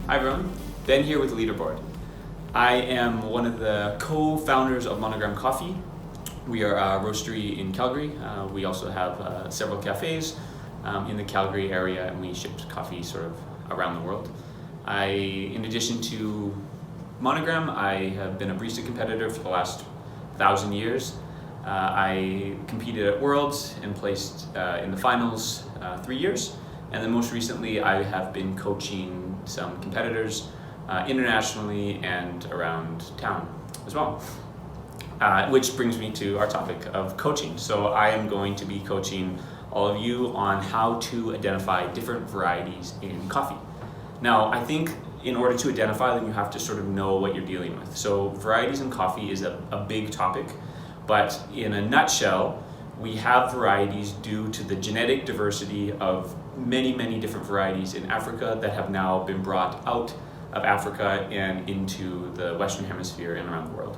Hi everyone, Ben here with Leaderboard. I am one of the co-founders of Monogram Coffee. We are a roastery in Calgary. We also have several cafes in the Calgary area, and we ship coffee sort of around the world. In addition to Monogram, I have been a barista competitor for the last 1,000 years. I competed at Worlds and placed in the finals 3 years. And then most recently, I have been coaching some competitors internationally and around town as well. Which brings me to our topic of coaching. So I am going to be coaching all of you on how to identify different varieties in coffee. Now, I think in order to identify them, you have to sort of know what you're dealing with. So varieties in coffee is a big topic, but in a nutshell, we have varieties due to the genetic diversity of many different varieties in Africa that have now been brought out of Africa and into the Western Hemisphere and around the world.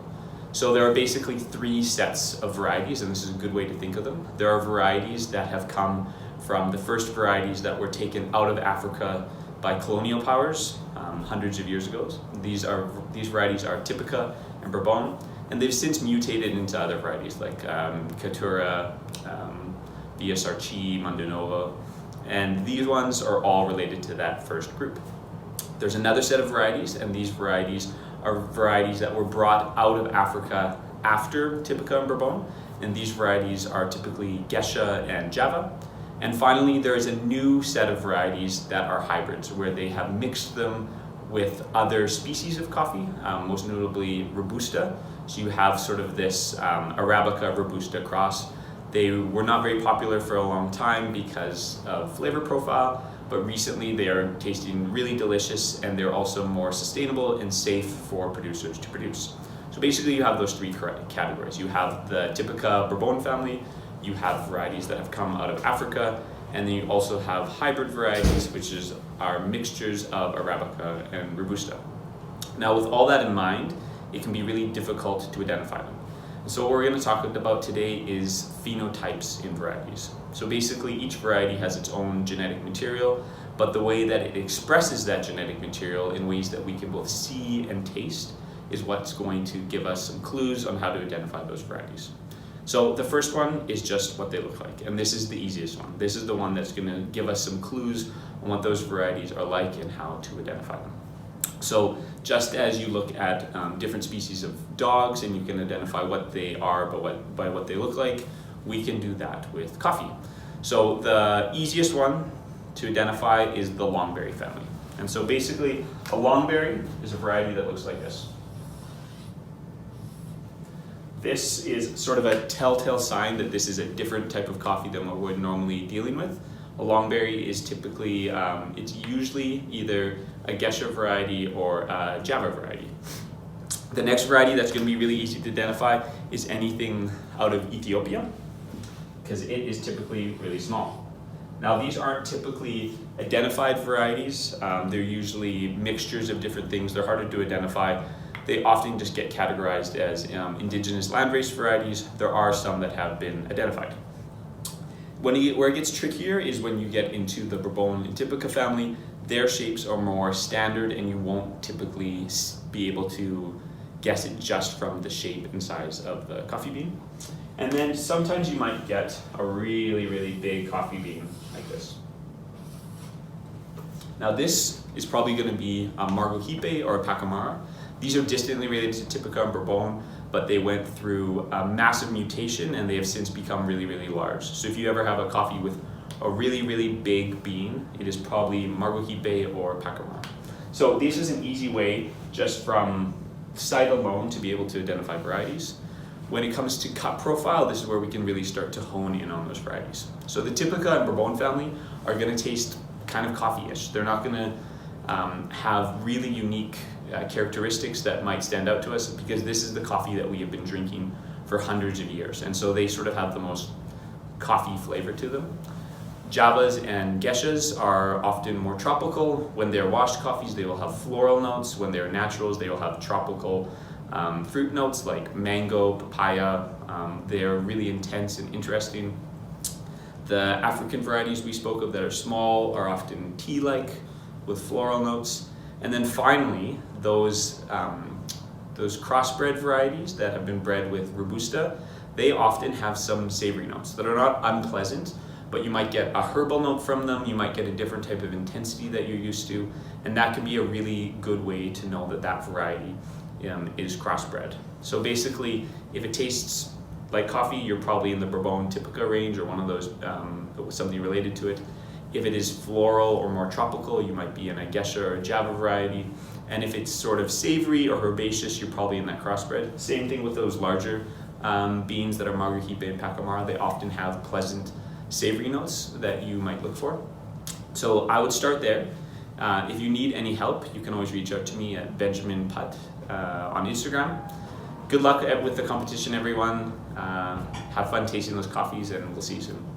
So there are basically 3 sets of varieties, and this is a good way to think of them. There are varieties that have come from the first varieties that were taken out of Africa by colonial powers hundreds of years ago. These varieties are Typica and Bourbon, and they've since mutated into other varieties like Caturra, Via Sarchi, Mondonova, and these ones are all related to that first group. There's another set of varieties, and these varieties are varieties that were brought out of Africa after Typica and Bourbon, and these varieties are typically Gesha and Java. And finally, there is a new set of varieties that are hybrids, where they have mixed them with other species of coffee, most notably Robusta. So you have sort of this Arabica Robusta cross. They were not very popular for a long time because of flavor profile, but recently they are tasting really delicious, and they're also more sustainable and safe for producers to produce. So basically you have those 3 categories. You have the Typica Bourbon family, you have varieties that have come out of Africa, and then you also have hybrid varieties, which are mixtures of Arabica and Robusta. Now, with all that in mind, it can be really difficult to identify them. So what we're going to talk about today is phenotypes in varieties. So basically each variety has its own genetic material, but the way that it expresses that genetic material in ways that we can both see and taste is what's going to give us some clues on how to identify those varieties. So the first one is just what they look like, and this is the easiest one. This is the one that's going to give us some clues on what those varieties are like and how to identify them. So just as you look at different species of dogs and you can identify what they are by what they look like, we can do that with coffee. So the easiest one to identify is the longberry family. And so basically a longberry is a variety that looks like this. This is sort of a telltale sign that this is a different type of coffee than what we're normally dealing with. A longberry is typically, it's usually either a Gesha variety or a Java variety. The next variety that's going to be really easy to identify is anything out of Ethiopia, because it is typically really small. Now, these aren't typically identified varieties. They're usually mixtures of different things. They're harder to identify. They often just get categorized as indigenous landrace varieties. There are some that have been identified. Where it gets trickier is when you get into the Bourbon and Typica family. Their shapes are more standard, and you won't typically be able to guess it just from the shape and size of the coffee bean. And then sometimes you might get a really big coffee bean like this. Now this is probably going to be a Margot-Hipe or a Pacamara. These are distantly related to Typica and Bourbon, but they went through a massive mutation and they have since become really large. So if you ever have a coffee with a really big bean, it is probably Margot-Hipe or Pacamara. So this is an easy way, just from sight alone, to be able to identify varieties. When it comes to cut profile, this is where we can really start to hone in on those varieties. So the Typica and Bourbon family are going to taste kind of coffee-ish. They're not going to have really unique characteristics that might stand out to us, because this is the coffee that we have been drinking for hundreds of years, and so they sort of have the most coffee flavor to them. Javas and Geishas are often more tropical. When they're washed coffees, they will have floral notes. When they're naturals, they will have tropical fruit notes like mango, papaya. They're really intense and interesting. The African varieties we spoke of that are small are often tea-like with floral notes. And then finally, those crossbred varieties that have been bred with Robusta, they often have some savory notes that are not unpleasant, but you might get a herbal note from them, you might get a different type of intensity that you're used to, and that can be a really good way to know that that variety is crossbred. So basically, if it tastes like coffee, you're probably in the Bourbon Typica range or one of those, something related to it. If it is floral or more tropical, you might be in a Geisha or a Java variety. And if it's sort of savory or herbaceous, you're probably in that crossbred. Same thing with those larger beans that are Margarita and Pacamara. They often have pleasant savory notes that you might look for. So I would start there. If you need any help, you can always reach out to me at Benjamin Putt on Instagram. Good luck with the competition, everyone. Have fun tasting those coffees, and we'll see you soon.